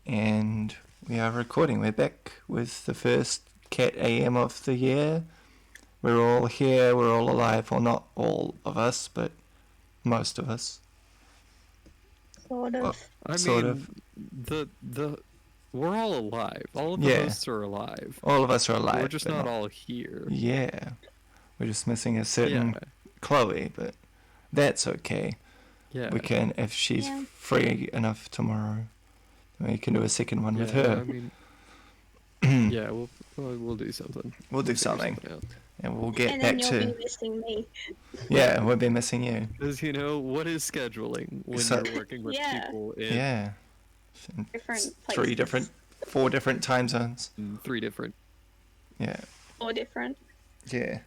and we are recording. We're back with the first CatAM of the year. We're all here, we're all alive. Well, not all of us, but most of us. Sort of. Sort of. The we're all alive. All of the Yeah. hosts are alive. All of us are alive. We're just but not all here. Yeah. We're just missing a certain Yeah. Chloe, but that's okay. Yeah. We can, if she's free enough tomorrow, we can do a second one with Yeah, her. I mean, yeah, we'll do something. We'll do figure something. out. And we'll get And back then you'll to... be missing me. Yeah, we'll be missing you. Because, what is scheduling when So- you're working with people in Yeah. Different Three places. 4 different time zones. 3 different... Yeah. 4 different. Yeah.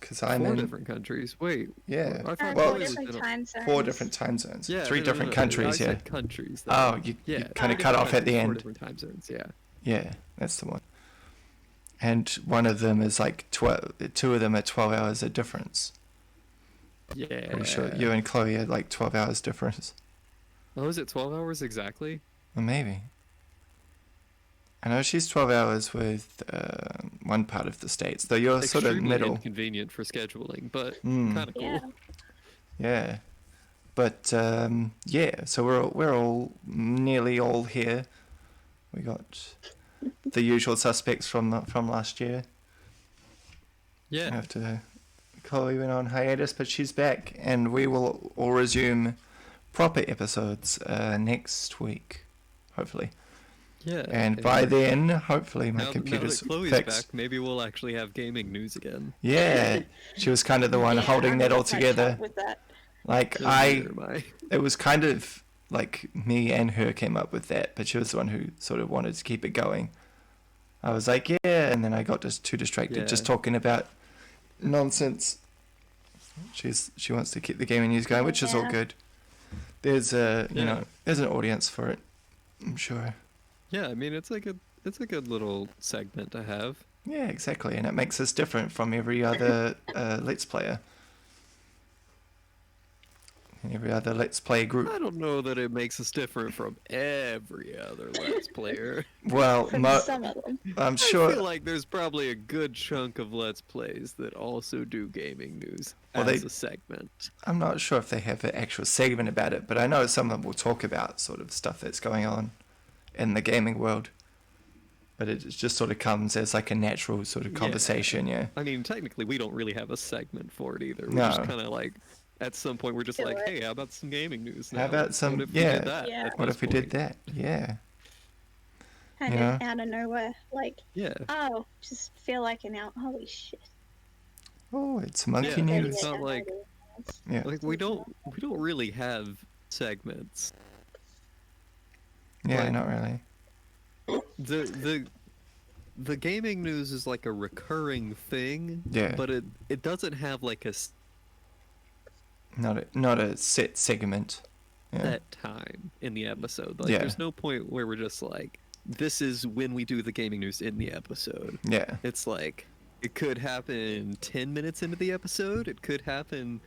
Because I'm 4 in... different countries. Wait. Yeah. I thought Well, 4 it was different in a- time zones. 4 different time zones. Yeah, 3 no, different I countries, yeah. said countries. Though. Oh, you yeah. kind of 3 cut off different at the countries, 4 end. different time zones, yeah. Yeah, that's the one. And one of them is like 12... 2 of them are 12 hours of difference. Yeah. Pretty sure you and Chloe had like 12 hours difference. Oh, is it 12 hours exactly? Or maybe. I know she's 12 hours with one part of the States, though you're sort of Extremely middle. inconvenient for scheduling, but Mm. kind of cool. Yeah. Yeah. But, yeah, so we're all nearly all here. We got the usual suspects from last year. Yeah. After Chloe went on hiatus, but she's back, and we will all resume proper episodes next week, hopefully. Yeah. And by then, hopefully, my now computer's that Chloe's fixed. back, maybe we'll actually have gaming news again. Yeah, she was kind of the one Yeah, holding I'm that all not much together. help with that. Like Neither am I. it was kind of like me and her came up with that, but she was the one who sort of wanted to keep it going. I was like, yeah, and then I got just too distracted, just Yeah. talking about nonsense. She wants to keep the gaming news going, which is all Yeah. good. There's Yeah. there's an audience for it, I'm sure. Yeah, I mean it's a good little segment to have. Yeah, exactly, and it makes us different from every other Let's Player. Every other Let's Play group. I don't know that it makes us different from every other Let's Player. Well, From some of them. I'm I sure. feel like there's probably a good chunk of Let's Plays that also do gaming news Well, as they- a segment. I'm not sure if they have an actual segment about it, but I know some of them will talk about sort of stuff that's going on in the gaming world. But it just sort of comes as like a natural sort of Yeah. conversation, yeah. I mean, technically, we don't really have a segment for it either. We're No. just kind of like, at some point, we're just Do like, it. hey, how about some gaming news? How now? about some- What if we yeah. did that Yeah. at What this if we did point? that? Yeah. Kind Yeah. of out of nowhere. Like, Yeah. oh, just feel like an out. Holy shit. Oh, it's monkey Yeah, Maybe news. it's not an like- idea. Yeah. Like we don't really have segments. Yeah, like- not really. The gaming news is like a recurring thing. Yeah. But it doesn't have like a Not a set segment. Yeah. set time in the episode. Like Yeah. there's no point where we're just like, this is when we do the gaming news in the episode. Yeah. It's like it could happen 10 minutes into the episode. It could happen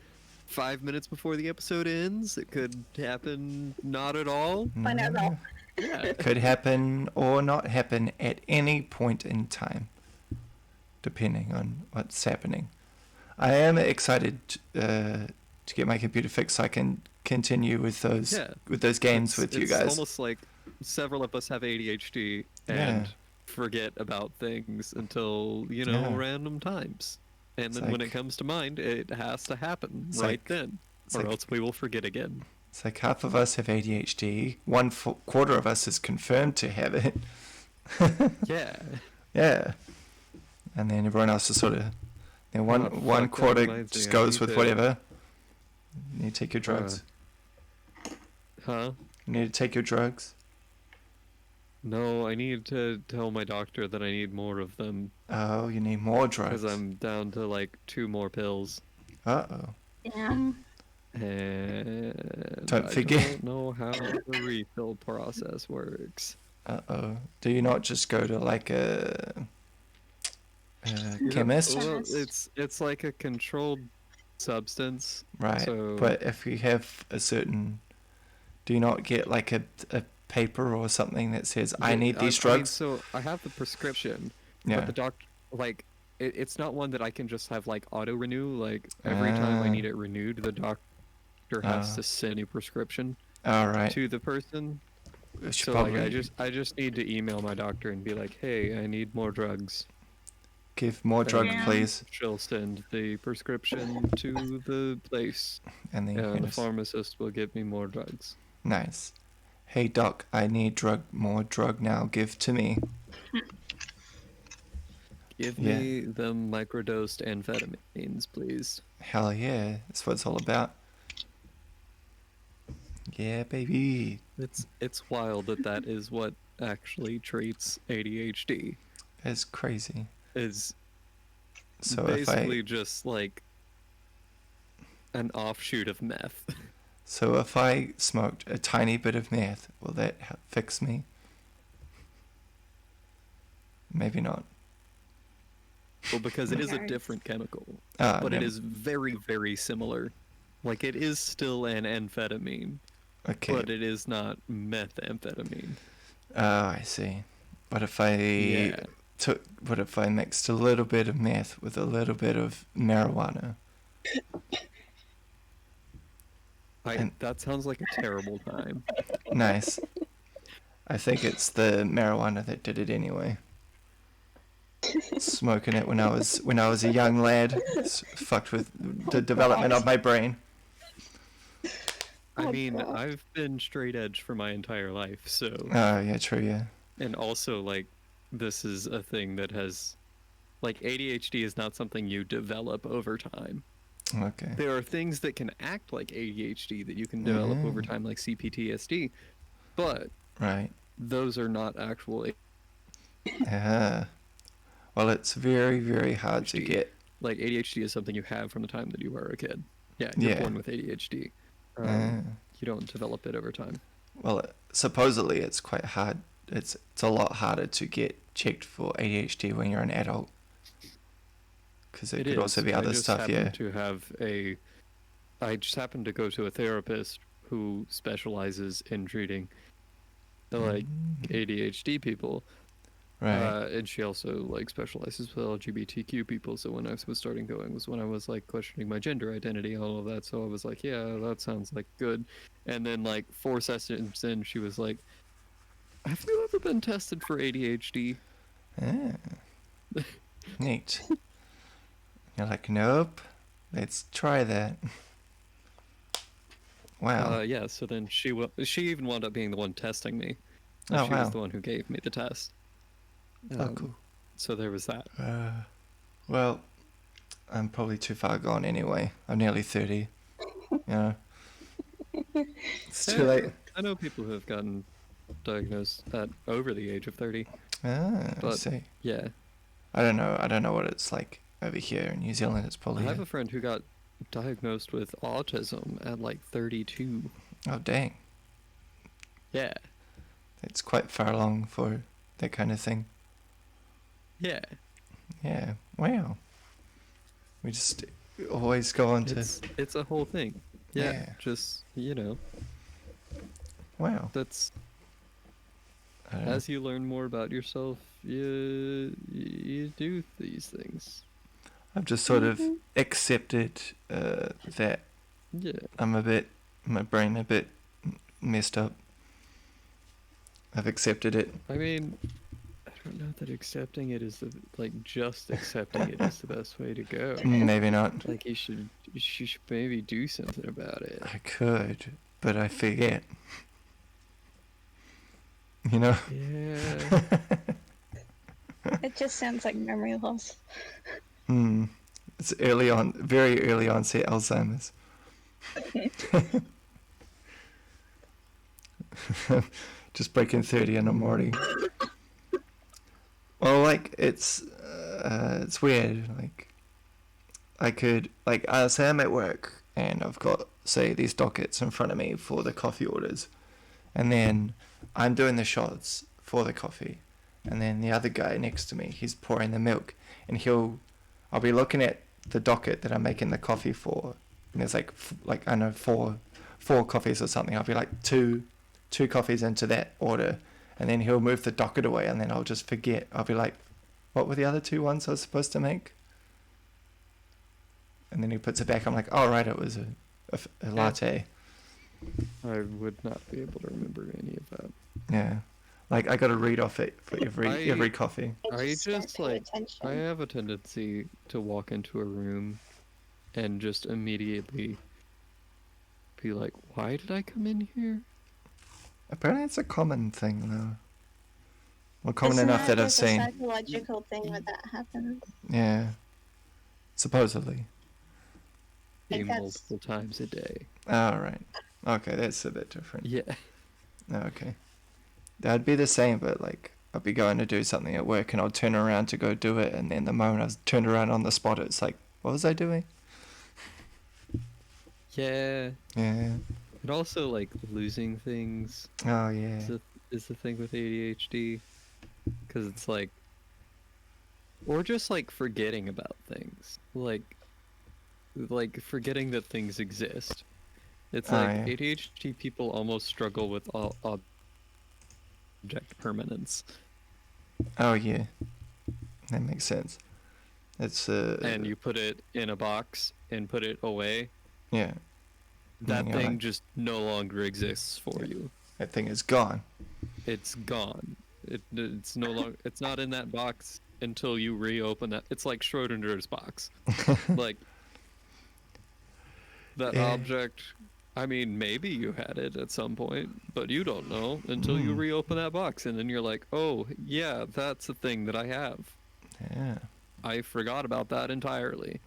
5 minutes before the episode ends. It could happen not at all. Find out all. Yeah. Could happen or not happen at any point in time, depending on what's happening. I am excited to get my computer fixed so I can continue with those Yeah. games with you It's guys. almost like several of us have ADHD and forget about things until, Yeah. random times. And It's then when like- it comes to mind, it has to happen It's right like- then. it's Or like- else we will forget again. It's like half of us have ADHD, quarter of us is confirmed to have it. Yeah. Yeah. And then everyone else is sort of, one fuck, that quarter reminds just me, I goes need with to- whatever. You need to take your drugs. Huh? You need to take your drugs. No, I need to tell my doctor that I need more of them Oh, you need more drugs. because I'm down to like 2 more pills. Uh-oh. Damn. And Don't I forget- don't know how the refill process works. Uh-oh. Do you not just go to like a Yeah, chemist? Well, Chemist. it's like a controlled substance. Right. So But if you have a certain... Do you not get like a paper or something that says I Yeah, need these I mean, drugs? so I have the prescription, Yeah. but the doctor, like, it's not one that I can just have like auto renew. Like every time I need it renewed, the doctor has Ah. to send a prescription All right. to the person. I should So like, probably I just need to email my doctor and be like, hey, I need more drugs. give more drugs, Yeah. please. She'll send the prescription to the place, And then and the yes. pharmacist will give me more drugs. Nice. Hey doc, I need more drug now. Give to me. Give Yeah. me them microdosed amphetamines, please. Hell yeah, that's what it's all about. Yeah, baby. It's wild that is what actually treats ADHD. It's crazy. Is So basically just like an offshoot of meth. if I smoked a tiny bit of meth, will that fix me? Maybe not. Well, because it is a Nice. different chemical, Ah, but it never- is very, very similar. Like it is still an amphetamine, Okay. but it is not methamphetamine. I see. What if I what if I mixed a little bit of meth with a little bit of marijuana? And- That sounds like a terrible time. Nice. I think it's the marijuana that did it anyway. Smoking it when I was a young lad, fucked with the development of my brain. I Oh, mean, God. I've been straight edge for my entire life, so Oh yeah, true, yeah. and also like this is a thing that has like ADHD is not something you develop over time. Okay. There are things that can act like ADHD that you can develop over Mm. time, like CPTSD, but Right. those are not actual Yeah. Well, it's very, very hard to ADHD. get. Like ADHD is something you have from the time that you were a kid. Yeah, you're Yeah. born with ADHD. Ah. You don't develop it over time. Well, supposedly it's quite hard. It's a lot harder to get checked for ADHD when you're an adult. Because it could also be I other just stuff, happen yeah. to have I just happened to go to a therapist who specializes in treating like ADHD people. Right. And she also like specializes with LGBTQ people. So when I was starting going was when I was like questioning my gender identity, all of that. So I was like, yeah, that sounds like good. And then like 4 sessions in, she was like, have you ever been tested for ADHD? Ah. Neat. You're like, nope. Let's try that. Wow. Yeah. So then she even wound up being the one testing me. Oh, She wow. was the one who gave me the test. Oh, cool. So there was that. Well, I'm probably too far gone anyway. I'm nearly 30. You know. It's too late. I know people who have gotten diagnosed at over the age of 30. Ah, I But- see. Yeah. I don't know what it's like over here in New Zealand. It's I probably have a friend who got diagnosed with autism at like 32. oh dang, Yeah. it's quite far along for that kind of thing. Yeah. Yeah, wow. We just always go on to It's a whole thing. Yeah. Yeah. Just, you know, wow. that's I don't know. as you learn more about yourself, you do these things. I've just sort of accepted that Yeah. my brain a bit messed up. I've accepted it. I mean, I don't know that accepting it is just accepting it is the best way to go. Maybe not. Like you should maybe do something about it. I could, but I forget. You know? Yeah. It just sounds like memory loss. It's early on, very early onset Alzheimer's. Just breaking 30 and I'm already. Well, like it's weird. Like I say I'm at work and I've got say these dockets in front of me for the coffee orders, and then I'm doing the shots for the coffee, and then the other guy next to me he's pouring the milk, and I'll be looking at the docket that I'm making the coffee for, and there's like I don't know four coffees or something. I'll be like 2, 2 coffees into that order, and then he'll move the docket away, and then I'll just forget. I'll be like, what were the other 2 ones I was supposed to make? And then he puts it back. I'm like, oh, right, it was a latte. I would not be able to remember any of that. Yeah. Like, I got to read off it for every coffee. I start just paying like attention. I have a tendency to walk into a room and just immediately be like, why did I come in here? Apparently it's a common thing, though. Well, common Isn't enough that I've just seen. a psychological thing when that happens? Yeah. Supposedly. Say Like that's- multiple times a day. All right. Okay, that's a bit different. Yeah. Okay. That'd be the same, but like I'd be going to do something at work and I'll turn around to go do it, and then the moment I was turned around on the spot, it's like, what was I doing? Yeah. Yeah. And also like losing things Oh yeah. is the thing with ADHD, because it's like, or just like forgetting about things, like forgetting that things exist. It's Oh, like yeah. ADHD people almost struggle with object permanence, Oh yeah. That makes sense. It's and you put it in a box and put it away, yeah. that you're thing like- just no longer exists for you. That thing is gone. It's gone. It's no longer. It's not in that box until you reopen that. It's like Schrodinger's box. Like that Yeah. object. I mean, maybe you had it at some point, but you don't know until you reopen that box, and then you're like, "Oh, yeah, that's a thing that I have. Yeah. I forgot about that entirely."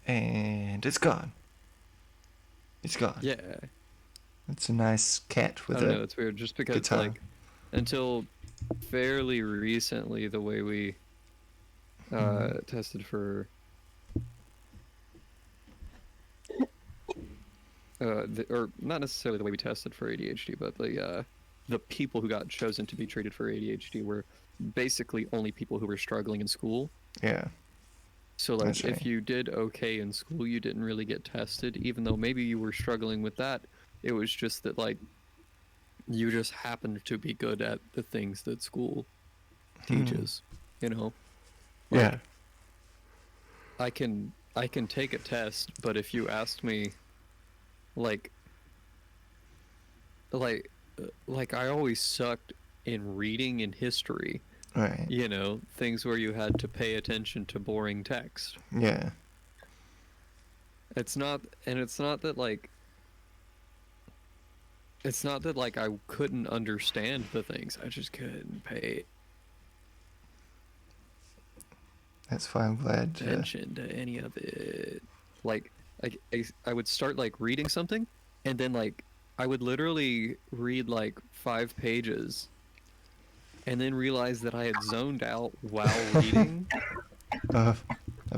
And it's gone. It's gone. Yeah, It's a nice cat I with don't know. a It's weird, just because guitar. like until fairly recently, the way we tested for or not necessarily the way we tested for ADHD, but the people who got chosen to be treated for ADHD were basically only people who were struggling in school. yeah. So like That's if right. you did okay in school, you didn't really get tested, even though maybe you were struggling with that. It was just that like you just happened to be good at the things that school teaches, you know? Like, Yeah. I can take a test, but if you asked me like I always sucked in reading and history, Right. you know, things where you had to pay attention to boring text. Yeah. It's not that like I couldn't understand the things. I just couldn't pay That's why I'm glad. attention to any of it. Like I would start like reading something, and then like I would literally read like 5 pages and then realize that I had zoned out while reading I've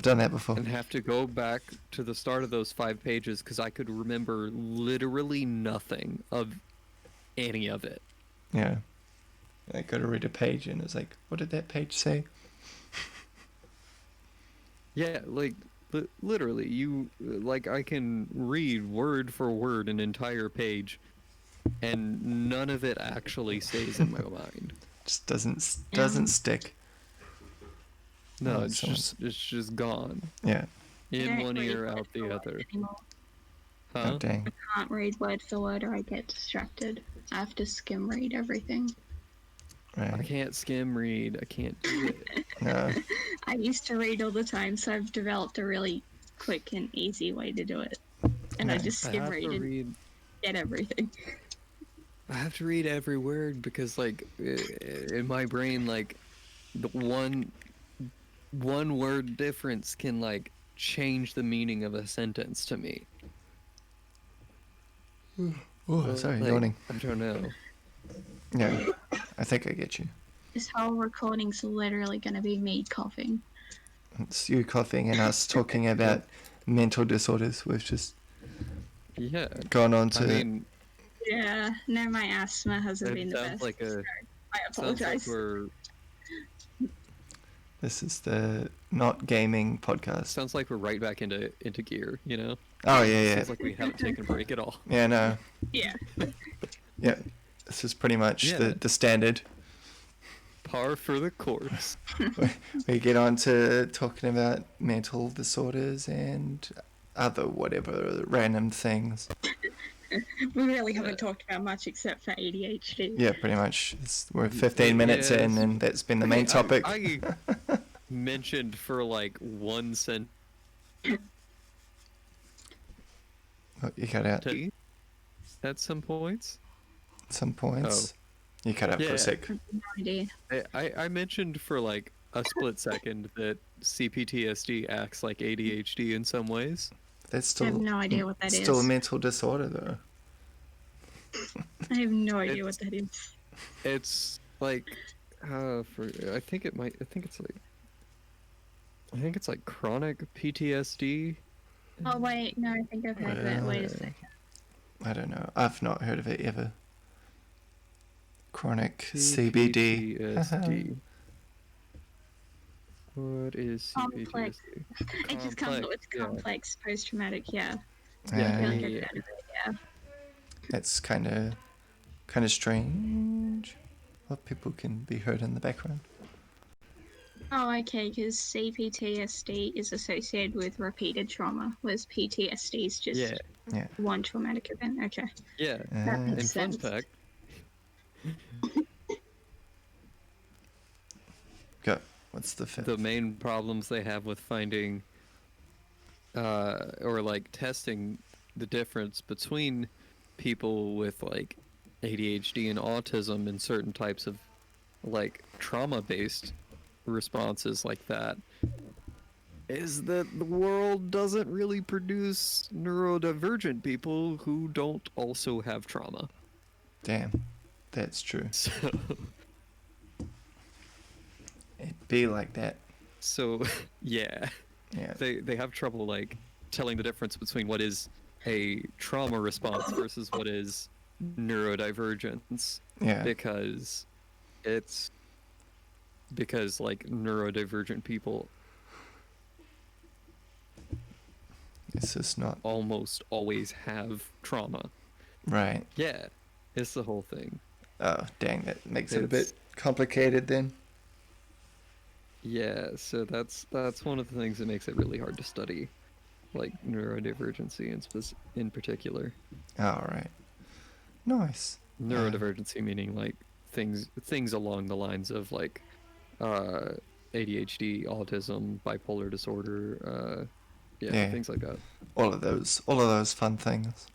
done that before. and have to go back to the start of those 5 pages because I could remember literally nothing of any of it. Yeah. I got to read a page and it's like, what did that page say? Yeah, like literally, you like I can read word for word an entire page, and none of it actually stays in my mind. Just doesn't stick. No, Oh, it's just gone Yeah. in Can't one read ear, word out for the word other. anymore. Huh? Oh dang. I can't read word for word or I get distracted. I have to skim read everything. I Right. can't skim read. I can't do it. No. I used to read all the time, so I've developed a really quick and easy way to do it. And I Yeah. just I skim have read to and read. get everything. I have to read every word because, like, in my brain, like, the one word difference can like change the meaning of a sentence to me. Oh, sorry, Like, yawning. I don't know. Yeah. I think I get you. This whole recording's literally going to be me coughing. It's you coughing and us talking about mental disorders. We've just Yeah. gone on to. I mean, Yeah, no, my asthma hasn't it been the sounds best. like a I sounds like apologize. we're This is the not gaming podcast. sounds like we're right back into gear. You know. Oh yeah, yeah, Sounds like we haven't taken a break at all. yeah. No, Yeah. yeah. This is pretty much Yeah. the standard. Par for the course. We get on to talking about mental disorders and other whatever random things. We really haven't talked about much except for ADHD. Yeah, pretty much. We're 15 minutes Yeah, in, and that's been the main topic. I mentioned for like 1 cent Oh, you cut out at some points. some points. You cut out for Yeah. a sec. No idea. I mentioned for like a split second that CPTSD acts like ADHD in some ways. That's I still have no idea what that is. still a mental disorder, though. I have no idea what that is. It's like I think it's like chronic PTSD. Oh wait, no, I think I've heard of it. Wait a second. I don't know. I've not heard of it ever. Chronic CBD. CPTSD. What is Complex. CPTSD? It just comes up with yeah. complex post-traumatic. Yeah. Yeah, I feel like yeah, I've yeah. heard of it. Yeah. That's kind of strange. What people can be heard in the background. Oh, okay, because CPTSD is associated with repeated trauma, whereas PTSD is just Yeah, one traumatic event. Okay. yeah. That makes And fun sense. fact, Go. What's the fifth? the main problems they have with finding or like testing the difference between people with like ADHD and autism and certain types of like trauma-based responses like that is that the world doesn't really produce neurodivergent people who don't also have trauma. Damn, that's true. So It'd be like that. Yeah. Yeah. They have trouble like telling the difference between what is a trauma response versus what is neurodivergence Yeah. because like neurodivergent people It's just not almost always have trauma. right. Yeah, it's the whole thing. Oh, dang, that makes it a It's- bit complicated then. Yeah, so that's one of the things that makes it really hard to study, like neurodivergency in particular. All right. Nice. Neurodivergency meaning like things along the lines of like ADHD, autism, bipolar disorder, Yeah. things like that. All of those fun things.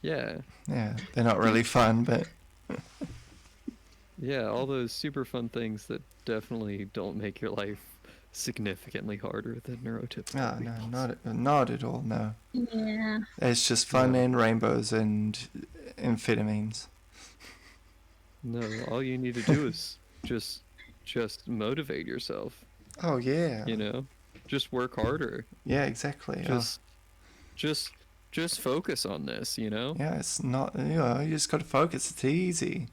Yeah, Yeah, they're not really fun, but yeah, all those super fun things that definitely don't make your life significantly harder than neurotypical no, people's. not at all. No, Yeah. it's just fun No. and rainbows and amphetamines. No, all you need to do is just motivate yourself. Oh yeah. You know, just work harder. Yeah, exactly. Just focus on this. You know. Yeah, it's not. You just got to focus. It's easy.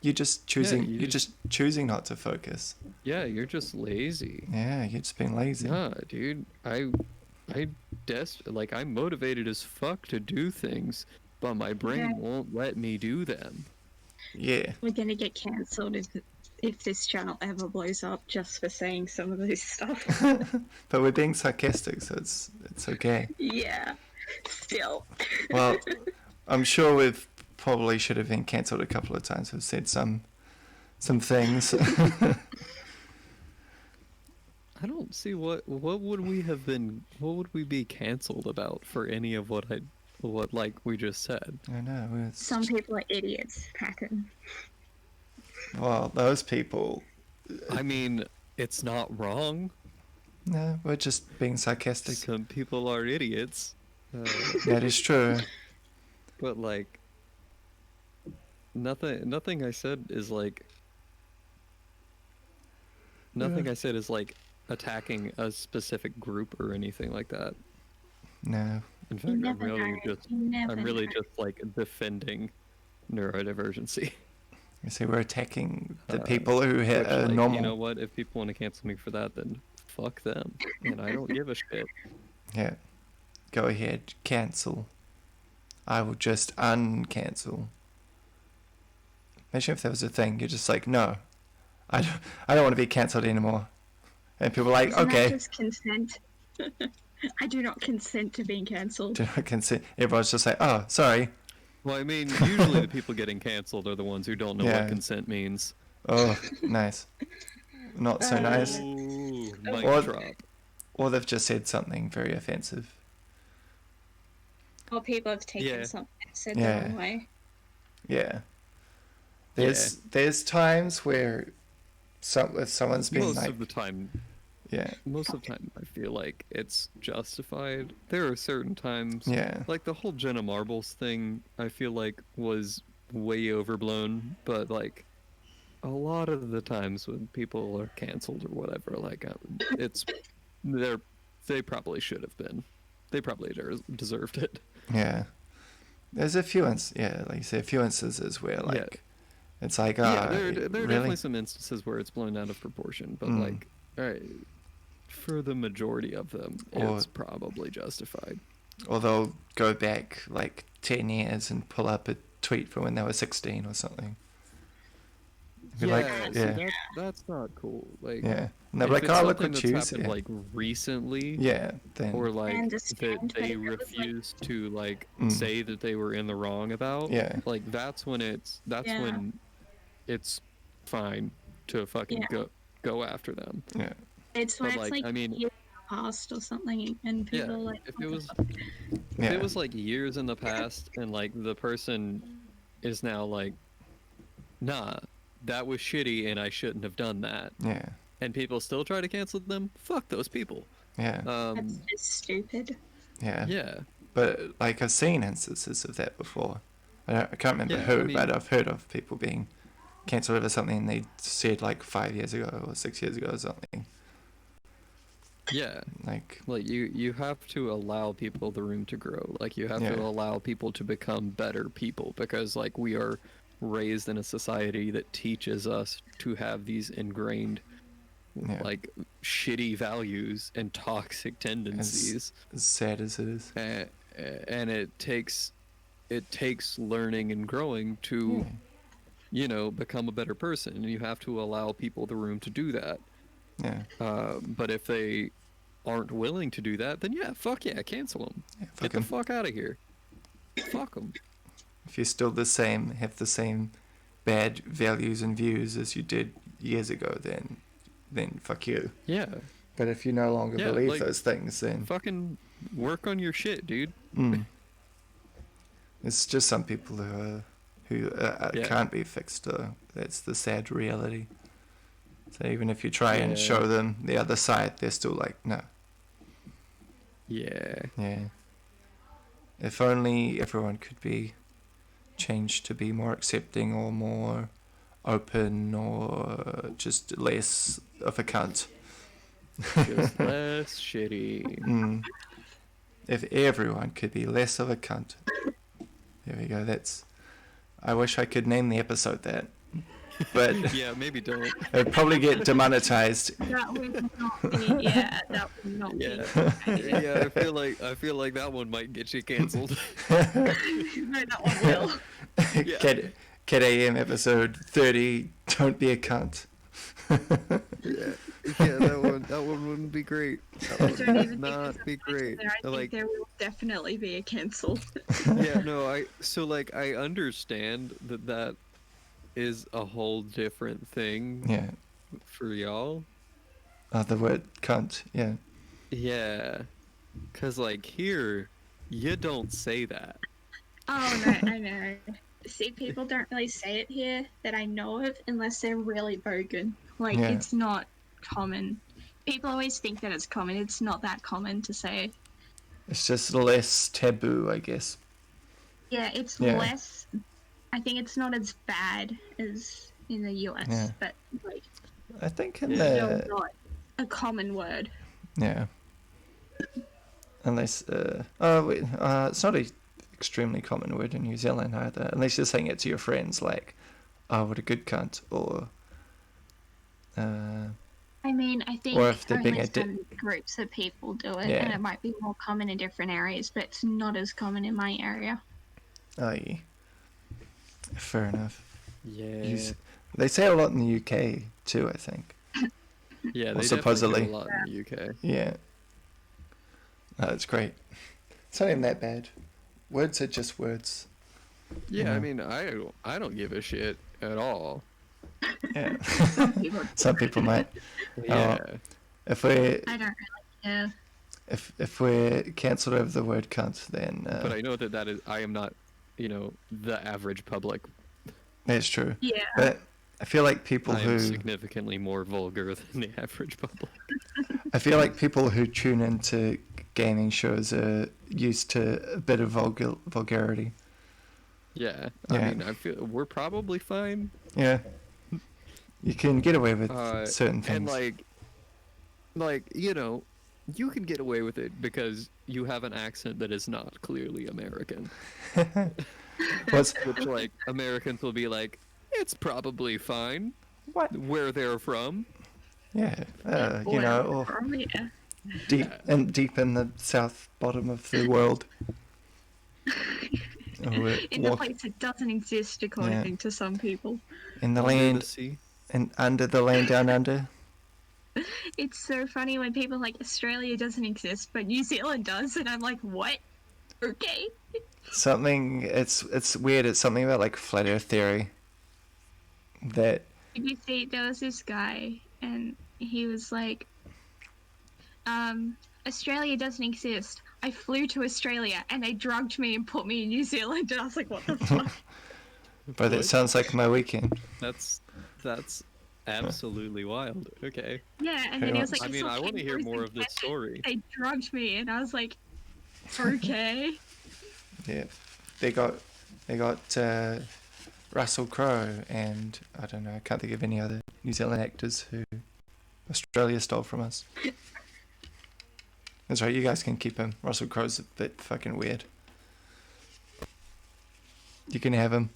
You're just choosing. you you're just choosing not to focus. Yeah, you're just lazy. Yeah, you're just being lazy. Nah, dude, I'm motivated as fuck to do things, but my brain Yeah. won't let me do them. Yeah. We're gonna get cancelled if this channel ever blows up just for saying some of this stuff. But we're being sarcastic, so it's okay. Yeah. Still. Well, I'm sure we've probably should have been cancelled a couple of times. We've said some things. I don't see what would we be canceled about for any of what like we just said. I know. Some people are idiots, Patton. Well, those people. I mean, it's not wrong. No, we're just being sarcastic. Some people are idiots. That is true. But like nothing I said is like I said is like attacking a specific group or anything like that. No. In You fact, I'm never really know. just You never I'm really know. just like defending neurodivergency. You see, we're attacking the Uh, people who Which, are like, normal. you know what? If people want to cancel me for that, then fuck them, and I don't give a shit. Yeah. Go ahead, cancel. I will just uncancel. Imagine if that was a thing. You're just like, no, I don't want to be cancelled anymore. And people are like, Isn't okay. that just consent? I do not consent to being cancelled. Do not consent. Everyone's just like, oh, sorry. Well, I mean, usually the people getting canceled are the ones who don't know Yeah. what consent means. Oh, nice. Not so nice. Ooh, mic Or- drop. Or they've just said something very offensive. Or people have taken Yeah. something and said Yeah. the wrong way. Yeah. There's times where if someone's been Most like, of the time, yeah, I feel like it's justified. There are certain times, yeah, like the whole Jenna Marbles thing, I feel like was way overblown, but like a lot of the times when people are canceled or whatever, like they probably should have been. They probably deserved it. yeah. There's a few like you say, a few instances where like Yeah. it's like, Yeah, oh, there are really? definitely some instances where it's blown out of proportion, but like, for the majority of them, it's probably justified. Or they'll go back like 10 years and pull up a tweet from when they were 16 or something. Be Yeah, like, see, that's not cool. Like, yeah. And they're if like, it's oh, look something what that's you happened yeah. like recently, Yeah, then or like understand, that but they if it was, like- refuse to like Mm. say that they were in the wrong about, Yeah. like that's when Yeah. when it's fine to fucking Yeah. go after them. yeah. It's when But, it's like, like I mean- years past or something, and people Yeah, are like, if "What it the was fuck?" if Yeah. it was like years in the past and like the person is now like, nah, that was shitty and I shouldn't have done that, Yeah. and people still try to cancel them, fuck those people. Yeah. That's just stupid. Yeah. Yeah. But like I've seen instances of that before. I can't remember Yeah, who, I mean- but I've heard of people being cancelled over something they said like 5 years ago or 6 years ago or something. Yeah. Like, Like you have to allow people the room to grow. Like you have Yeah. to allow people to become better people, because like we are raised in a society that teaches us to have these ingrained Yeah. like shitty values and toxic tendencies. as sad as it is. And it takes learning and growing to become a better person, and you have to allow people the room to do that. Yeah. But if they aren't willing to do that, then fuck yeah, cancel them. Yeah, Get fuck the 'em. fuck out of here. Fuck them. If you're still have the same bad values and views as you did years ago, then fuck you. Yeah. But if you no longer Yeah, believe like, those things, then Fucking work on your shit, dude. It's just some people who Yeah. can't be fixed. That's the sad reality. So even if you try and Yeah. show them the other side, they're still like, no. Yeah. Yeah. If only everyone could be changed to be more accepting or more open or just less of a cunt. Just less shitty. If everyone could be less of a cunt. There we go. I wish I could name the episode that. But Yeah, maybe don't. it'd probably get demonetized. That would not be. Yeah, that would not Yeah. be. Yeah, I feel like that one might get you canceled. No, that one will. Yeah. CatAM episode 30. Don't be a cunt. Yeah, that one wouldn't be great. That I would don't even not think be great. I think Like, there will definitely be a cancel. yeah, no, I understand that is a whole different thing Yeah. for y'all. The word cunt. Yeah. Yeah, cause like here, you don't say that. Oh no, I know. See, people don't really say it here that I know of unless they're really bogan. Like, Yeah. it's not common. People always think that it's common. It's not that common to say. It's just less taboo, I guess. Yeah, it's Yeah. less. I think it's not as bad as in the US, Yeah. but like, I think in Yeah. still the not a common word. yeah. Unless it's not a extremely common word in New Zealand either. Unless you're saying it to your friends, like, "Oh, what a good cunt," or I mean, I think Or if they're only being a some groups of people do it, Yeah. and it might be more common in different areas, but it's not as common in my area. oh, yeah. Fair enough. Yeah. They say a lot in the UK too, I think. Yeah, Or they supposedly. definitely do a lot in the UK. Yeah. It's great. It's not even that bad. Words are just words. Yeah, I Yeah. mean, I don't give a shit at all. Yeah. Some people. Some people might. Yeah. If we're I don't really care. if we're cancelled over the word cunt, then But I know that is I am not, the average public. that's true. Yeah. But I feel like people I am who significantly more vulgar than the average public. I feel like people who tune into gaming shows are used to a bit of vulgarity. Yeah, Yeah. I mean, I feel we're probably fine. Yeah. You can get away with certain And things. you can get away with it because you have an accent that is not clearly American. What's Which, like, Americans will be like, it's probably fine what? where they're from. Yeah. Well, probably, yeah. Deep in the south bottom of the world. In a place that doesn't exist according to some people. In the Under land the sea. and under the land down under. It's so funny when people are like Australia doesn't exist, but New Zealand does, and I'm like, what? Okay. Something it's weird. It's something about like flat Earth theory. That Did you see there was this guy, and he was like, Australia doesn't exist. I flew to Australia, and they drugged me and put me in New Zealand, and I was like, what the fuck? but it What? sounds like my weekend. That's absolutely wild. Okay. Yeah, and then he was like, I mean, saw I want to hear kangaroos more in of this Kenya. story. They drugged me, and I was like, okay. Yeah. They got Russell Crowe and I don't know, I can't think of any other New Zealand actors who Australia stole from us. That's right, you guys can keep him. Russell Crowe's a bit fucking weird. You can have him.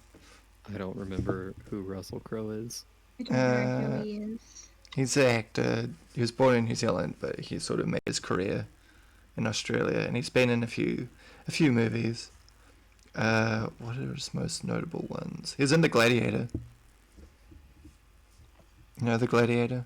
I don't remember who Russell Crowe is. I don't know who he is. He's an actor. He was born in New Zealand, but he sort of made his career in Australia, and he's been in a few movies. What are his most notable ones? He was in The Gladiator. You know The Gladiator?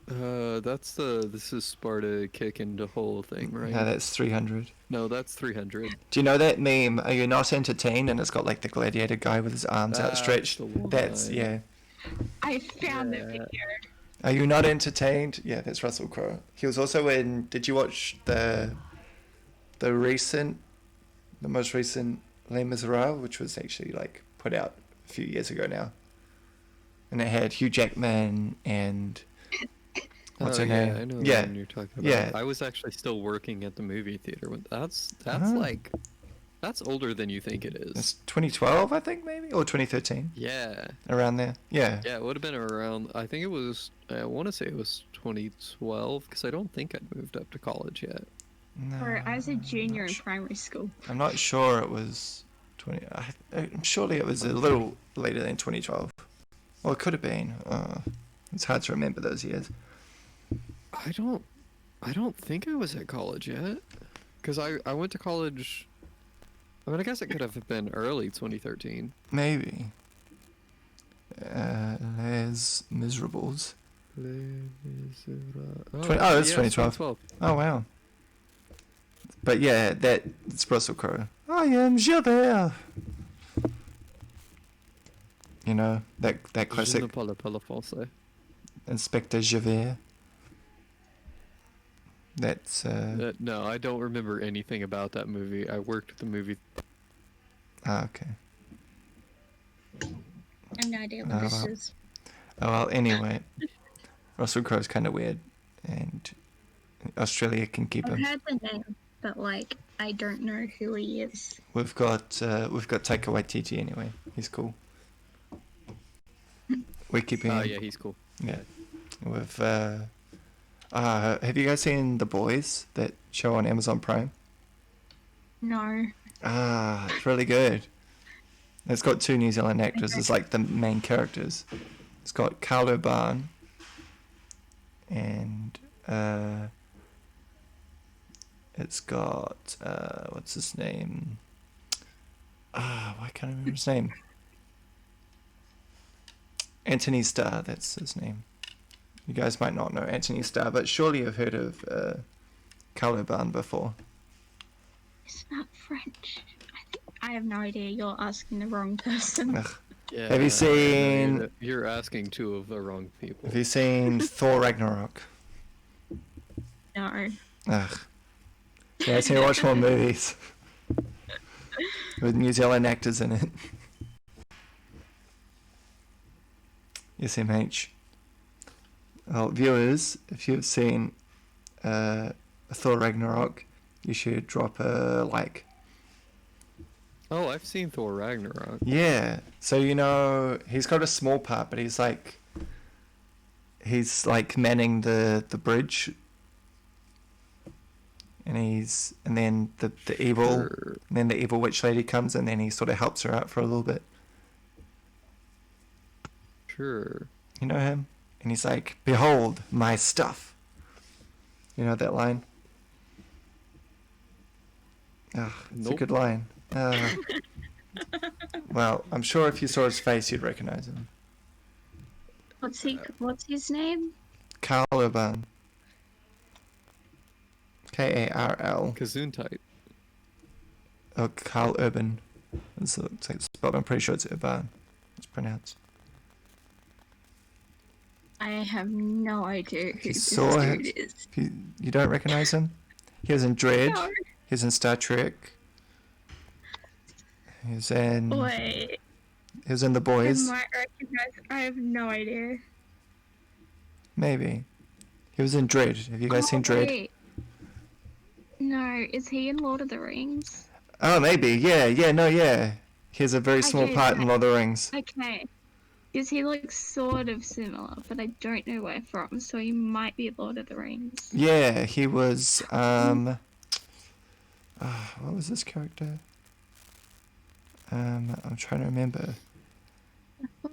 This is Sparta kick into hole thing, right? No, that's 300. No, that's 300. Do you know that meme? Are you not entertained? And it's got like the gladiator guy with his arms outstretched. the one. That's yeah. I found the Yeah. video. Are you not entertained? Yeah, that's Russell Crowe. He was also in. Did you watch the most recent Les Miserables, which was actually like put out a few years ago now, and it had Hugh Jackman and what's her name? I know Yeah, the one you're talking about. yeah. I was actually still working at the movie theater when that's Ah. like that's older than you think it is. It's 2012, I think, maybe, or 2013, Yeah. around there. Yeah. Yeah, it would have been around. I think it was. I want to say it was 2012 because I don't think I'd moved up to college yet. No, Or I was a junior in not primary school. I'm not sure it was 20. I'm surely it was a little later than 2012. Well, it could have been. It's hard to remember those years. I don't think I was at college yet because I went to college. I mean, I guess it could have been early 2013. Maybe. Les Miserables. Oh, it's yeah, 2012. Oh wow. But yeah, it's Russell Crowe. I am Javert. You know that Je classic ne parle pas le français. Inspector Javert. That's No, I don't remember anything about that movie. I worked at the movie. okay. I have no idea what Oh, this well. is. Oh well, anyway, Russell Crowe's kind of weird, and Australia can keep I've him. heard the name, but like I don't know who he is. We've got Taika Waititi anyway. He's cool. We're keeping Oh him. yeah, he's cool. Yeah. With have you guys seen The Boys, that show on Amazon Prime? No. It's really good. It's got two New Zealand actors as like the main characters. It's got Carl Urban and it's got what's his name? Why can't I remember his name? Anthony Starr, that's his name. You guys might not know Anthony Starr, but surely you've heard of Caliban before. It's not French. I have no idea. You're asking the wrong person. Ugh. Yeah. Have you seen- no, you're asking two of the wrong people. Have you seen Thor Ragnarok? No. Ugh. Yeah, I need to watch more movies with New Zealand actors in it. SMH. Well, viewers, if you've seen Thor Ragnarok, you should drop a like. Oh, I've seen Thor Ragnarok. Yeah. So you know he's got a small part, but he's like manning the bridge, and then the evil, Sure. and then the evil witch lady comes, and then he sort of helps her out for a little bit. Sure. You know him, and he's like, "Behold my stuff." You know that line? Ugh, it's a Nope. good line. Well, I'm sure if you saw his face, you'd recognize him. What's his name? Caliban. Karl. Gesundheit. Oh, Carl Urban. It's like spelled. I'm pretty sure it's Urban. It's pronounced. I have no idea who You this saw dude it? is. You don't recognize him? He was in Dread. No. He was in Star Trek. He was in. Wait. He was in The I Boys. might recognize. I have no idea. Maybe. He was in Dread. Have you guys seen Dread? Wait. No, is he in Lord of the Rings? Oh, maybe. Yeah. No, yeah. He has a very small Okay, part in Lord of the Rings. Okay. Because he looks sort of similar, but I don't know where from, so he might be Lord of the Rings. Yeah, he was. What was this character? I'm trying to remember.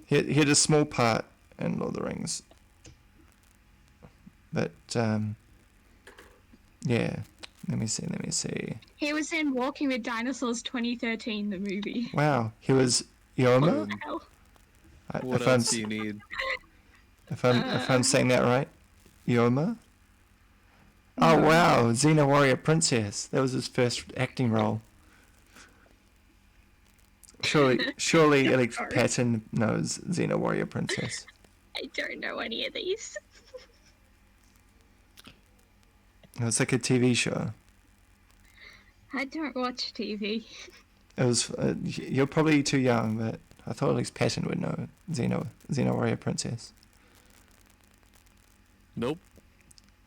He had a small part in Lord of the Rings. But yeah. Let me see. He was in Walking with Dinosaurs 2013, the movie. Wow, he was Yoma. Um, Hell. What If I'm else do you need? if I'm saying that right, Yoma. Oh wow, Xena Warrior Princess. That was his first acting role. Surely Alex Sorry. Patton knows Xena Warrior Princess. I don't know any of these. It was like a TV show. I don't watch TV. It was. You're probably too young, but I thought Alex Patton would know Xena Warrior Princess. Nope.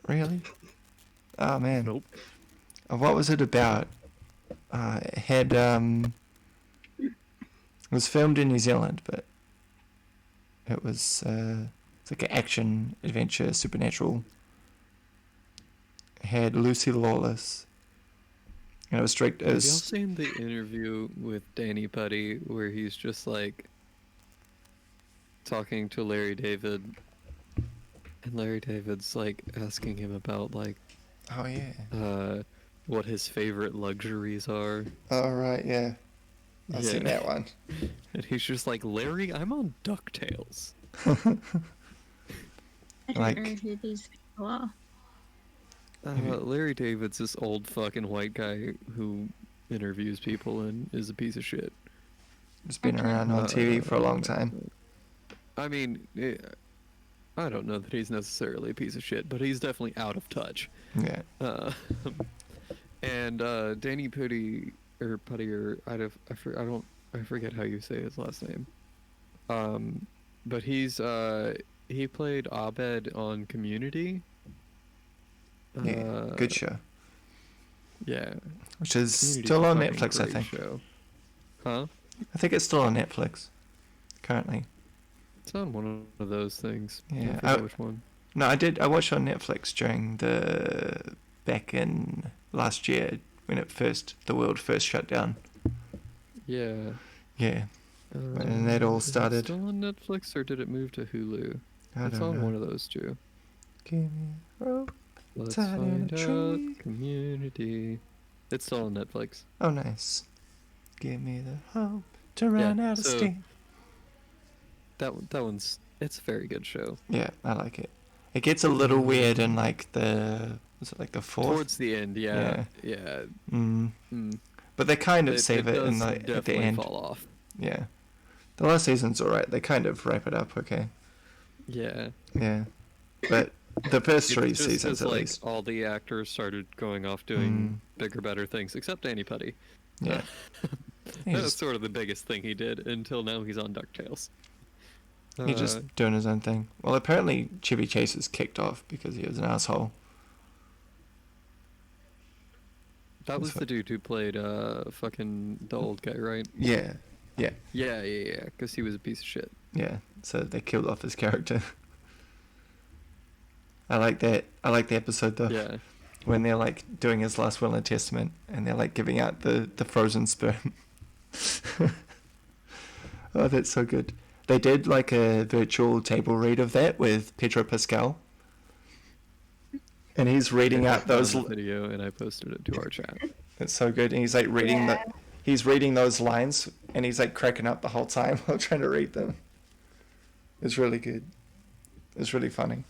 Really? Oh man. Nope. What was it about? It was filmed in New Zealand, but it was it's like an action adventure supernatural. It had Lucy Lawless. And it was strict. It Have y'all was, seen the interview with Danny Putty where he's just like talking to Larry David, and Larry David's like asking him about like oh yeah. what his favorite luxuries are, Oh right, yeah. I've seen Yeah. that one. and he's just like, Larry, I'm on DuckTales. I don't Like- know who these people are. Larry David's this old fucking white guy who interviews people and is a piece of shit. It's been around on TV for a long time. I mean, I don't know that he's necessarily a piece of shit, but he's definitely out of touch. Yeah. And Danny Putty or I forget how you say his last name. But he played Abed on Community. Yeah. Good show. Yeah. Which is Community's still a on fucking Netflix, I great think. Show. Huh? I think it's still on Netflix. Currently. It's on one of those things. Yeah, I forget which one. No, I watched it on Netflix during back in last year when the world first shut down. Yeah. Yeah. And that all is it started. still on Netflix or did it move to Hulu? I It's don't on know. one of those two. Give me a rope. Let's Tied in find a out. tree. Community. It's still on Netflix. Oh, nice. Give me the hope to run out of so- steam. That one's It's a very good show. Yeah, I like it. It gets a little weird in like was it like the fourth? Towards the end, yeah. Mm. Mm. But they kind of save it does in at the definitely end. fall off. Yeah. The last season's alright. They kind of wrap it up okay. Yeah. Yeah. But the first three It's just seasons 'cause, at like, least. all the actors started going off doing bigger, better things, except Danny Putty. Yeah. That was sort of the biggest thing he did until now he's on DuckTales. He's just doing his own thing. Well, apparently Chevy Chase is kicked off because he was an asshole. That was the dude who played fucking the old guy, right? Yeah. Yeah. Yeah, because he was a piece of shit. Yeah. So they killed off his character. I like that. I like the episode though. Yeah. When they're like doing his last will and testament and they're like giving out the frozen sperm. Oh, that's so good. They did like a virtual table read of that with Pedro Pascal. And he's reading out those video and I posted it to our chat. It's so good. And he's like reading he's reading those lines and he's like cracking up the whole time while trying to read them. It's really good. It's really funny.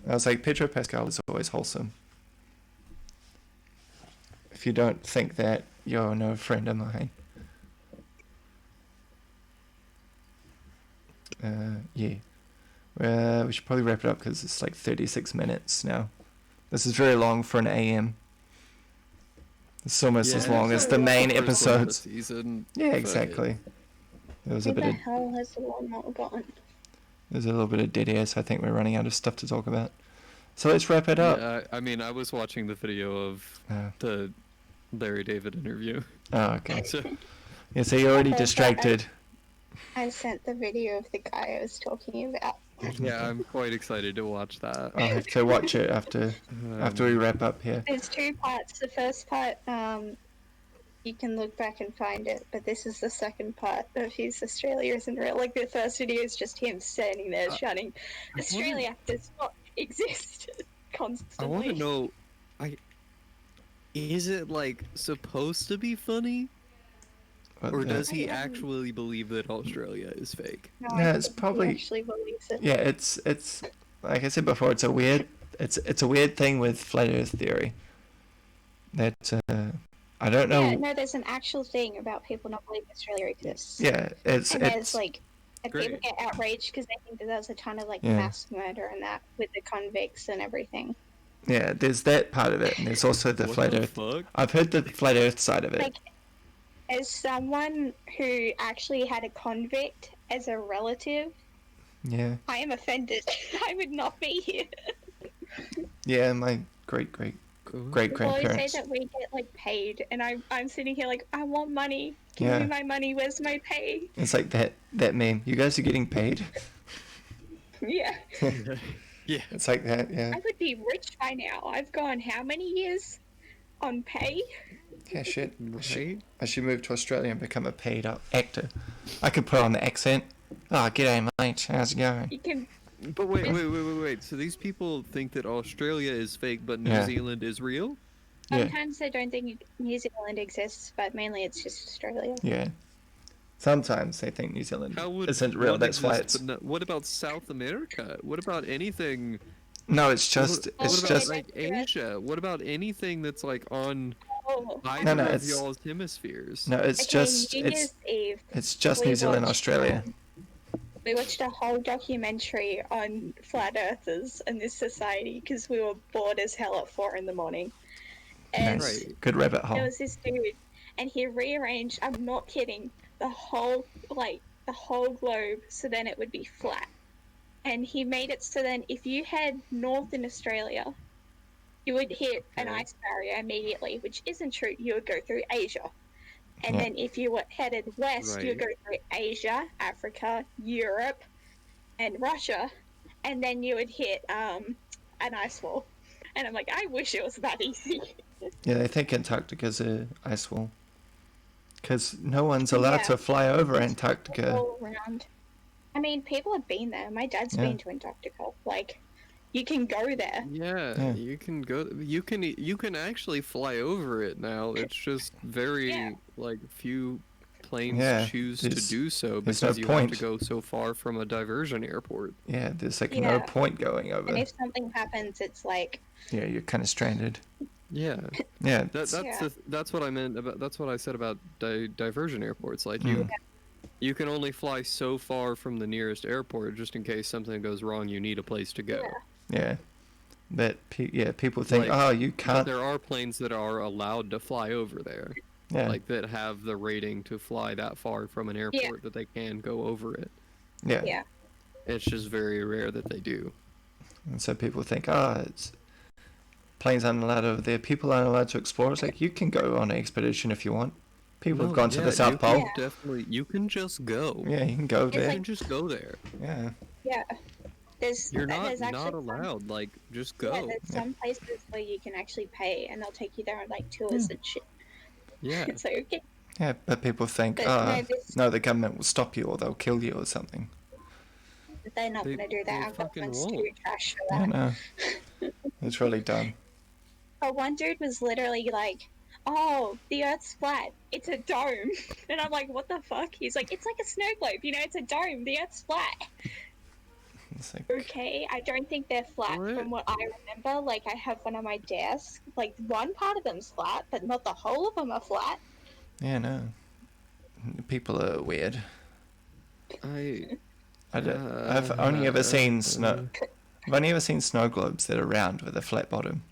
I was like, Pedro Pascal is always wholesome. If you don't think that, you're no friend of mine. Yeah. We should probably wrap it up because it's like 36 minutes now. This is very long for an AM. It's almost as long as the main episodes. Yeah, exactly. There was a bit of... Where the hell has the lawnmower gone? There's a little bit of dead air, so I think we're running out of stuff to talk about. So let's wrap it up. Yeah, I mean, I was watching the video of the Larry David interview. Oh, okay. So, yeah, so you're already distracted. I sent the video of the guy I was talking about. yeah, I'm quite excited to watch that. I'll have to watch it after we wrap up here. There's two parts. The first part, you can look back and find it, but this is the second part of his Australia isn't real. Like, the first video is just him standing there shouting, Australia does not exist, constantly. I want to know, is it, like, supposed to be funny? Or does he actually believe that Australia is fake? No, it's probably... He actually believes it. Yeah, it's like I said before, it's a weird thing with flat Earth theory. That I don't know. Yeah, no, there's an actual thing about people not believing Australia exists. Yeah, it's like, and people get outraged because they think that there was a ton of mass murder and that with the convicts and everything. Yeah, there's that part of it, and there's also the flat Earth. Fuck? I've heard the flat Earth side of it. Like, as someone who actually had a convict as a relative, yeah, I am offended. I would not be here. Yeah, my great Well, grandparents. they say that we get paid, and I'm sitting here I want money. Give me my money. Where's my pay? It's like that meme. You guys are getting paid. Yeah. Yeah. It's like that. Yeah. I would be rich by now. I've gone how many years on pay? Yeah, shit. Right? I should move to Australia and become a paid up actor. I could put on the accent. Oh, g'day, mate. How's it going? You can. But wait. So these people think that Australia is fake, but New Zealand is real? Sometimes they don't think New Zealand exists, but mainly it's just Australia. Yeah. Sometimes they think New Zealand isn't real. That's why it's. What about South America? What about anything? No, it's just. Asia. What about anything that's on Oh. either of y'all's hemispheres? No, it's just. New Year's Eve, it's just New Zealand, Australia. We watched a whole documentary on flat earthers and this society because we were bored as hell at 4 a.m. And Nice. Good rabbit hole. there was this dude, and he rearranged, I'm not kidding, the whole globe so then it would be flat. And he made it so then if you head north in Australia, you would hit an ice barrier immediately, which isn't true. You would go through Asia. And then if you were headed west, you would go through Asia, Africa, Europe, and Russia. And then you would hit an ice wall. And I'm like, I wish it was that easy. Yeah, they think Antarctica's a ice wall. Because no one's allowed to fly over Antarctica. All around. I mean, people have been there. My dad's been to Antarctica. You can go there. Yeah, you can go. You can actually fly over it now. It's just very few planes Yeah, choose to there's- do so there's because no you point. have to go so far from a diversion airport. Yeah, there's like no Yeah. point going over. And if something happens, it's like, Yeah, you're kind of stranded. Yeah. Yeah, That's what I meant about. That's what I said about diversion airports. Like you can only fly so far from the nearest airport just in case something goes wrong. You need a place to go. yeah. But people think, Like, oh, you But can't. there are planes that are allowed to fly over there, Yeah, like that have the rating to fly that far from an airport that they can go over it. yeah. yeah. It's just very rare that they do. And so people think, it's planes aren't allowed over there. People aren't allowed to explore. It's like you can go on an expedition if you want. People have gone to the South you Pole. can definitely, you can just go. Yeah, you can go It's there. You like- can just go there. Yeah, Yeah. There's You're not there's actually not some- allowed. Like, just Yeah, go. there's some places where you can actually pay and they'll take you there on like tours and shit. Yeah. It's like, okay. yeah. But people think, But no, the government will stop you or they'll kill you or something. But they're not They- going to do they that. Our fucking government's won't. too trash for I that. know. It's really dumb. But one dude was literally like, oh, the Earth's flat. It's a dome. And I'm like, what the fuck? He's like, it's like a snow globe. You know, it's a dome. The Earth's flat. It's like, Okay, I don't think they're flat What? from what I remember. Like, I have one on my desk. Like, one part of them's flat, but not the whole of them are flat. yeah, no. People are weird. I've only ever seen snow. I've only ever seen snow globes that are round with a flat bottom.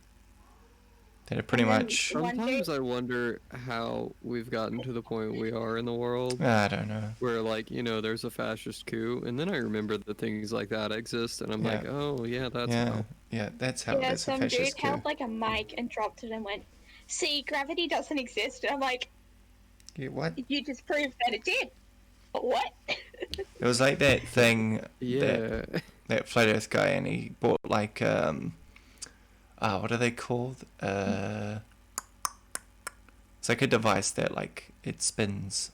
That are pretty And then much. one Sometimes dude- I wonder how we've gotten to the point we are in the world, I don't know. where like there's a fascist coup, and then I remember that things like that exist, and I'm Yeah. like, oh yeah, that's Yeah, how. yeah. That's how Yeah, there's a some dude fascist coup. held like a mic and dropped it and went, see, gravity doesn't exist. And I'm like, Yeah, what? you just proved that it did. But what? It was like that thing. Yeah. That flat Earth guy, and he bought like what are they called? It's like a device that like it spins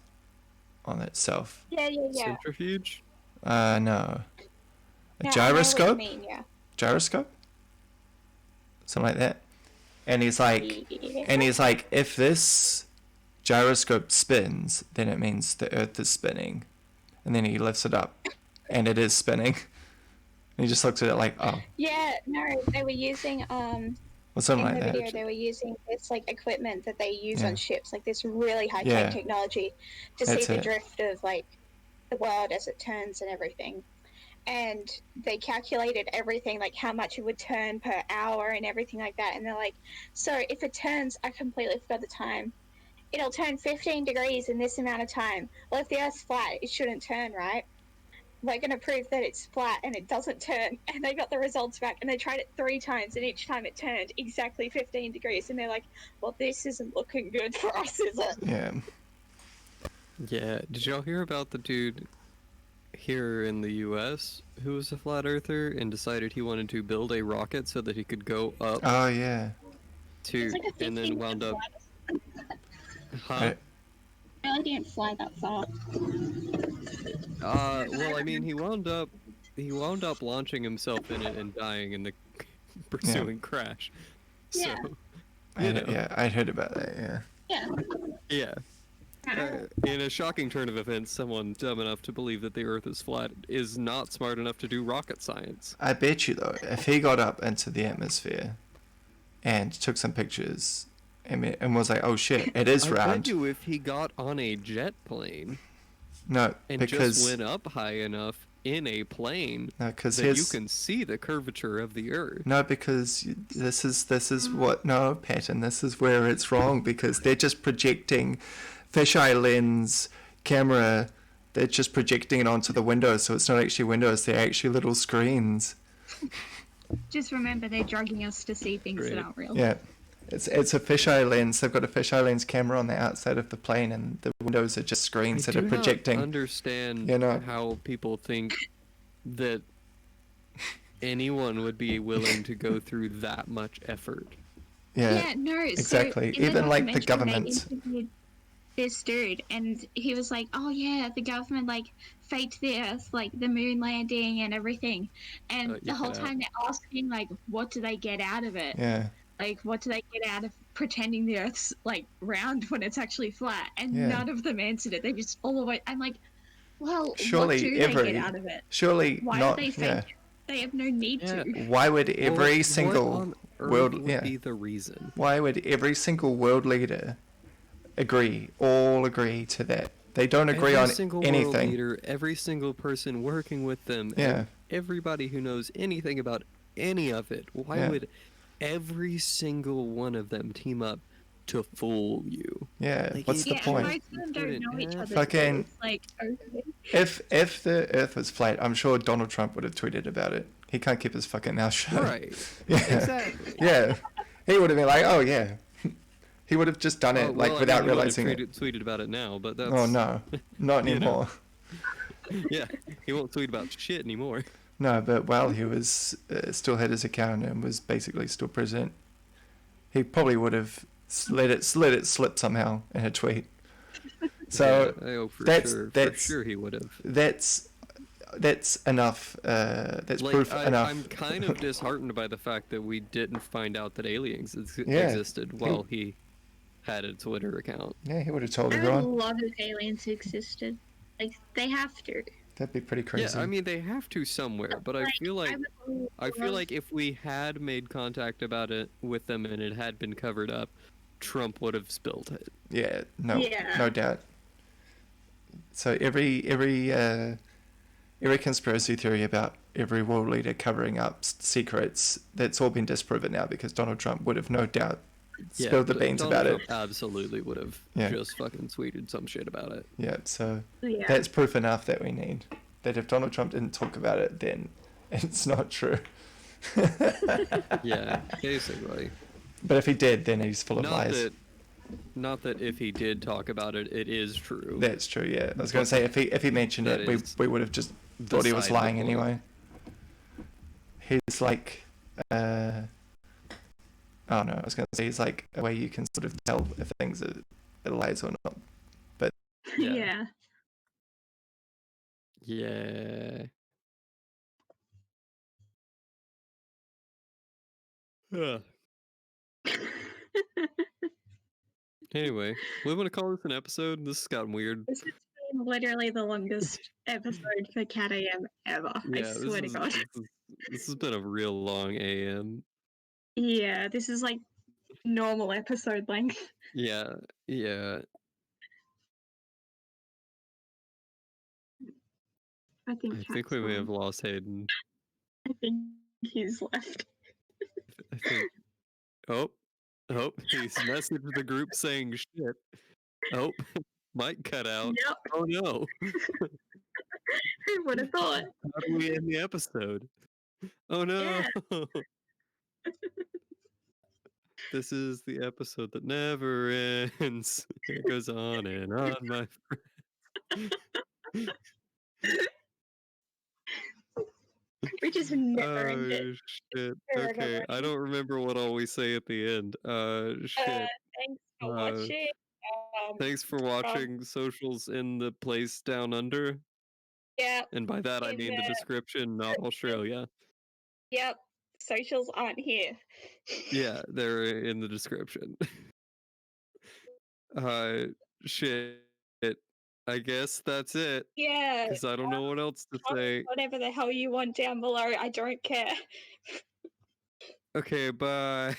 on itself. Yeah. Centrifuge. No. A No, I know what gyroscope? you mean, yeah. Gyroscope? Something like that. And he's like, if this gyroscope spins, then it means the Earth is spinning. And then he lifts it up, and it is spinning. And he just looks at it like, oh, Yeah, no, they were using or something in like the that. video they were using this like equipment that they use Yeah. on ships, like this really high tech Yeah. technology to That's see the it. drift of like the world as it turns and everything. And they calculated everything, like how much it would turn per hour and everything like that. And they're like, so if it turns, I completely forgot the time. It'll turn 15 degrees in this amount of time. Well, if the Earth's flat, it shouldn't turn, right? We're going to prove that it's flat and it doesn't turn. And they got the results back and they tried it 3 times and each time it turned exactly 15 degrees. And they're like, well, this isn't looking good for us, is it? Yeah. Yeah. Did y'all hear about the dude here in the U.S. who was a flat earther and decided he wanted to build a rocket so that he could go up Oh, yeah. to It's like a and 15 then wound up. Huh? I- I didn't fly that far. Well, I mean, he wound up launching himself in it and dying in the pursuing crash. Yeah. So, you know, I heard about that, yeah. Yeah. yeah. In a shocking turn of events, someone dumb enough to believe that the Earth is flat is not smart enough to do rocket science. I bet you, though, if he got up into the atmosphere and took some pictures and was like, oh shit, it is I bet round. you if he got on a jet plane No, and because just went up high enough in a plane no, because that you can see the curvature of the Earth. no, because this is what no, Patton. This is where it's wrong because they're just projecting fisheye lens camera. They're just projecting it onto the windows, so it's not actually windows. They're actually little screens. Just remember, they're drugging us to see things Great. that aren't real. Yeah, it's a fisheye lens. They've got a fisheye lens camera on the outside of the plane, and the windows are just screens that I are do not projecting. understand you know. how people think that anyone would be willing to go through that much effort. Yeah, no, exactly. So in Even like the documentary, government. they interviewed this dude, and he was like, "Oh yeah, the government like faked the Earth, like the moon landing and everything," and the whole yeah. time they're asking like, "What do they get out of it? yeah, Like, what do they get out of pretending the Earth's like round when it's actually flat, and Yeah. none of them answered it. They just all the way. I'm like, well, Surely what do they get out of it? surely Why not. are they fake? Yeah. They have no need Yeah. to. Why would every what single on earth world would be the reason? why would every single world leader all agree to that? They don't agree Every on single world anything. leader, every single person working with them, Yeah. and everybody who knows anything about any of it. Why Yeah. would every single one of them team up to fool you? Yeah. Like, What's it the Yeah, point? and most of them don't Wouldn't know each have- other. Fucking- It's like, okay. If the Earth was flat, I'm sure Donald Trump would have tweeted about it. He can't keep his fucking mouth shut. Right. Yeah. Exactly. Yeah. He would have been like, oh yeah. He would have just done it Oh, like well, I without mean, he might have realizing it. tweeted about it now, but that's Oh no, not you know. anymore. yeah, he won't tweet about shit anymore. No, but while he was still had his account and was basically still president, he probably would have let it slip somehow in a tweet. So yeah, oh, for that's sure he would have. that's enough. That's Like, proof enough. I'm kind of disheartened by the fact that we didn't find out that aliens Yeah. existed while he had a Twitter account. Yeah, he would have told I would everyone. love if aliens existed. Like, they have to. That'd be pretty crazy. Yeah, I mean they have to somewhere, but I feel like if we had made contact about it with them and it had been covered up, Trump would have spilled it. Yeah, no, Yeah. no doubt. So every conspiracy theory about every world leader covering up secrets, that's all been disproven now because Donald Trump would have no doubt spilled the beans Donald about Trump it. absolutely would have Yeah. just fucking tweeted some shit about it. Yeah, so Yeah. that's proof enough that we need. That if Donald Trump didn't talk about it, then it's not true. Yeah, basically. But if he did, then he's full of lies. Not that if he did talk about it, it is true. That's true. Yeah, I was going to say if he mentioned That it, is we would have just thought he was beside the lying point. anyway. He's like, I don't know. I was going to say he's like a way you can sort of tell if things are lies or not. Yeah. Yeah. Yeah. Ugh. Anyway, we want to call this an episode. This has gotten weird. This has been literally the longest episode for CatAM ever. I swear to God. This has been a real long AM. Yeah, this is like normal episode length. Yeah, yeah. I think. I think we may have lost Hayden. I think he's left. I think. Oh, he's messaged the group saying shit. Oh, mic cut out. Yep. Oh no. Who would have thought? How do we end the episode? Oh no. Yeah. This is the episode that never ends. It goes on and on, my friend. We just never end Oh it. shit. Never Okay, I don't remember what all we say at the end. Shit. Thanks for watching. Thanks for watching Socials in the Place Down Under. Yeah. And by that I In mean the the- description, not Australia. Yep. Socials aren't here. Yeah, they're in the description. Shit. I guess that's it. Yeah. Because I don't know what else to say. Whatever the hell you want down below, I don't care. Okay, bye.